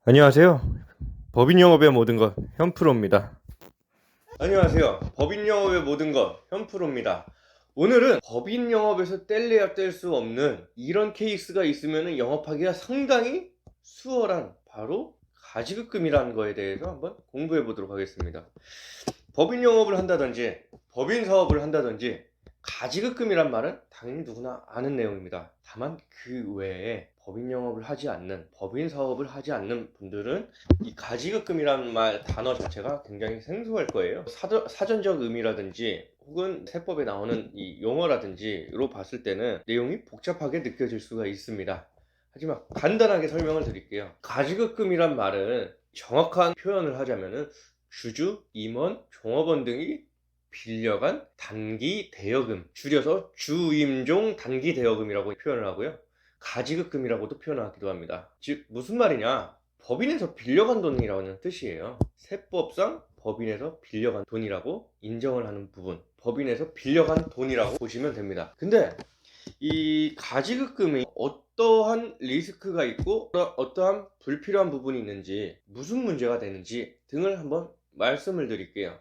안녕하세요. 법인 영업의 모든 것 현프로입니다. 안녕하세요. 법인 영업의 모든 것 현프로입니다. 오늘은 법인 영업에서 뗄래야 뗄 수 없는 이런 케이스가 있으면 영업하기가 상당히 수월한 바로 가지급금이라는 거에 대해서 한번 공부해 보도록 하겠습니다. 법인 영업을 한다든지 법인 사업을 한다든지 가지급금이란 말은 당연히 누구나 아는 내용입니다. 다만 그 외에 법인 영업을 하지 않는, 법인 사업을 하지 않는 분들은 이 가지급금이라는 말 단어 자체가 굉장히 생소할 거예요. 사전적 의미라든지 혹은 세법에 나오는 이 용어라든지로 봤을 때는 내용이 복잡하게 느껴질 수가 있습니다. 하지만 간단하게 설명을 드릴게요. 가지급금이란 말은 정확한 표현을 하자면은 주주, 임원, 종업원 등이 빌려간 단기 대여금, 줄여서 주임종 단기 대여금이라고 표현을 하고요. 가지급금이라고도 표현하기도 합니다. 즉 무슨 말이냐? 법인에서 빌려간 돈이라는 뜻이에요. 세법상 법인에서 빌려간 돈이라고 인정을 하는 부분, 법인에서 빌려간 돈이라고 보시면 됩니다. 근데 이 가지급금이 어떠한 리스크가 있고 어떠한 불필요한 부분이 있는지, 무슨 문제가 되는지 등을 한번 말씀을 드릴게요.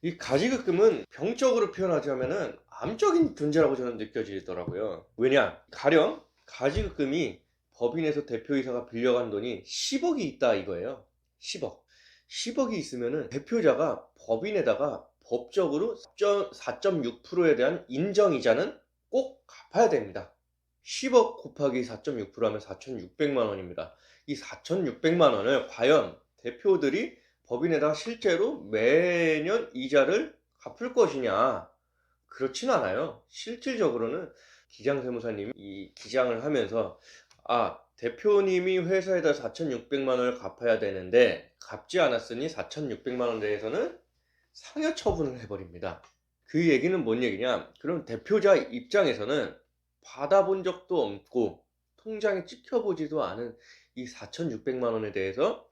이 가지급금은 병적으로 표현하자면은 암적인 존재라고 저는 느껴지더라고요. 왜냐? 가령 가지급금이 법인에서 대표이사가 빌려간 돈이 10억이 있다 이거예요. 10억. 10억이 있으면은 대표자가 법인에다가 법적으로 4.6%에 대한 인정이자는 꼭 갚아야 됩니다. 10억 곱하기 4.6% 하면 4,600만 원입니다. 이 4,600만 원을 과연 대표들이 법인에다가 실제로 매년 이자를 갚을 것이냐? 그렇진 않아요. 실질적으로는 기장세무사님이 이 기장을 하면서 대표님이 회사에다 4,600만 원을 갚아야 되는데 갚지 않았으니 4,600만 원 대해서는 상여 처분을 해버립니다. 그 얘기는 뭔 얘기냐? 그럼 대표자 입장에서는 받아본 적도 없고 통장에 찍혀보지도 않은 이 4,600만 원에 대해서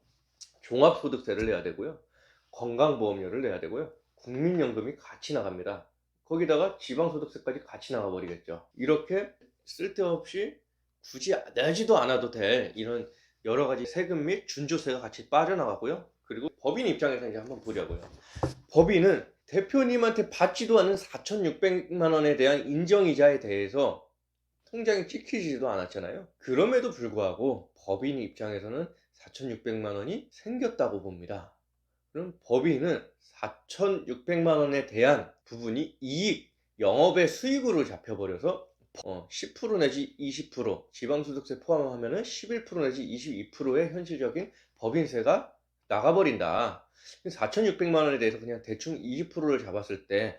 종합소득세를 내야 되고요. 건강보험료를 내야 되고요. 국민연금이 같이 나갑니다. 거기다가 지방소득세까지 같이 나가버리겠죠. 이렇게 쓸데없이 굳이 내지도 않아도 될 이런 여러 가지 세금 및 준조세가 같이 빠져나가고요. 그리고 법인 입장에서 이제 한번 보자고요. 법인은 대표님한테 받지도 않은 4,600만 원에 대한 인정이자에 대해서 통장에 찍히지도 않았잖아요. 그럼에도 불구하고 법인 입장에서는 4,600만 원이 생겼다고 봅니다. 그럼 법인은 4,600만 원에 대한 부분이 이익, 영업의 수익으로 잡혀버려서 10% 내지 20%, 지방소득세 포함하면 11% 내지 22%의 현실적인 법인세가 나가버린다. 4,600만 원에 대해서 그냥 대충 20%를 잡았을 때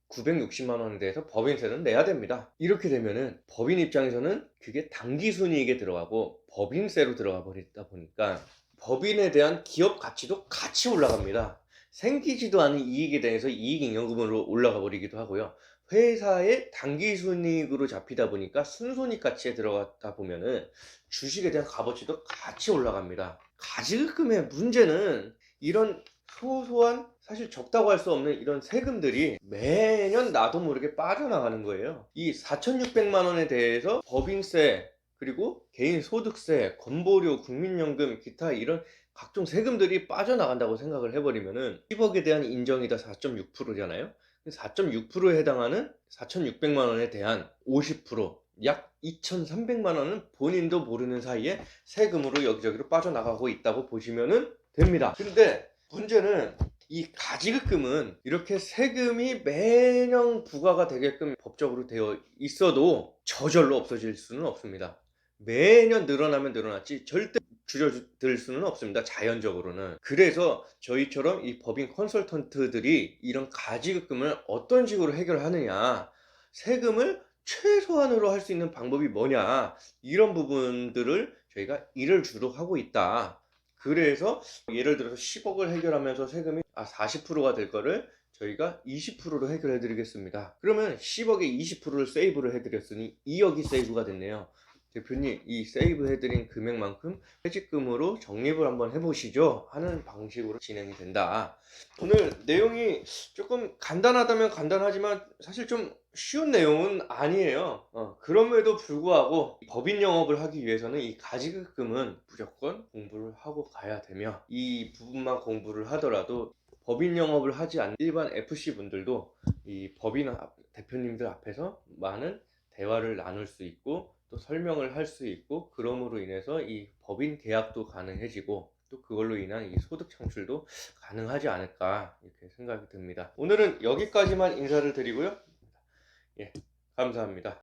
960만 원에 대해서 법인세는 내야 됩니다. 이렇게 되면은 법인 입장에서는 그게 당기순이익에 들어가고 법인세로 들어가 버리다 보니까 법인에 대한 기업 가치도 같이 올라갑니다. 생기지도 않은 이익에 대해서 이익잉여금으로 올라가 버리기도 하고요. 회사의 당기순이익으로 잡히다 보니까 순손익 가치에 들어가다 보면은 주식에 대한 값어치도 같이 올라갑니다. 가지급금의 문제는 이런 소소한, 사실 적다고 할 수 없는 이런 세금들이 매년 나도 모르게 빠져나가는 거예요. 이 4,600만 원에 대해서 법인세, 그리고 개인소득세, 건보료, 국민연금, 기타 이런 각종 세금들이 빠져나간다고 생각을 해버리면은 10억에 대한 인정이다 4.6%잖아요. 4.6%에 해당하는 4,600만 원에 대한 50%, 약 2,300만 원은 본인도 모르는 사이에 세금으로 여기저기로 빠져나가고 있다고 보시면 됩니다. 근데 문제는 이 가지급금은 이렇게 세금이 매년 부과가 되게끔 법적으로 되어 있어도 저절로 없어질 수는 없습니다. 매년 늘어나면 늘어났지 절대 줄여들 수는 없습니다. 자연적으로는. 그래서 저희처럼 이 법인 컨설턴트들이 이런 가지급금을 어떤 식으로 해결하느냐, 세금을 최소한으로 할 수 있는 방법이 뭐냐, 이런 부분들을 저희가 일을 주로 하고 있다. 그래서 예를 들어서 10억을 해결하면서 세금이 40%가 될 거를 저희가 20%로 해결해 드리겠습니다. 그러면 10억에 20%를 세이브를 해 드렸으니 2억이 세이브가 됐네요. 대표님 이 세이브 해드린 금액만큼 퇴직금으로 적립을 한번 해보시죠 하는 방식으로 진행이 된다. 오늘 내용이 조금 간단하다면 간단하지만 사실 좀 쉬운 내용은 아니에요. 그럼에도 불구하고 법인 영업을 하기 위해서는 이 가지급금은 무조건 공부를 하고 가야 되며, 이 부분만 공부를 하더라도 법인 영업을 하지 않는 일반 FC 분들도 이 법인 대표님들 앞에서 많은 대화를 나눌 수 있고 또 설명을 할 수 있고, 그럼으로 인해서 이 법인 계약도 가능해지고 또 그걸로 인한 이 소득 창출도 가능하지 않을까 이렇게 생각이 듭니다. 오늘은 여기까지만 인사를 드리고요. 예, 감사합니다.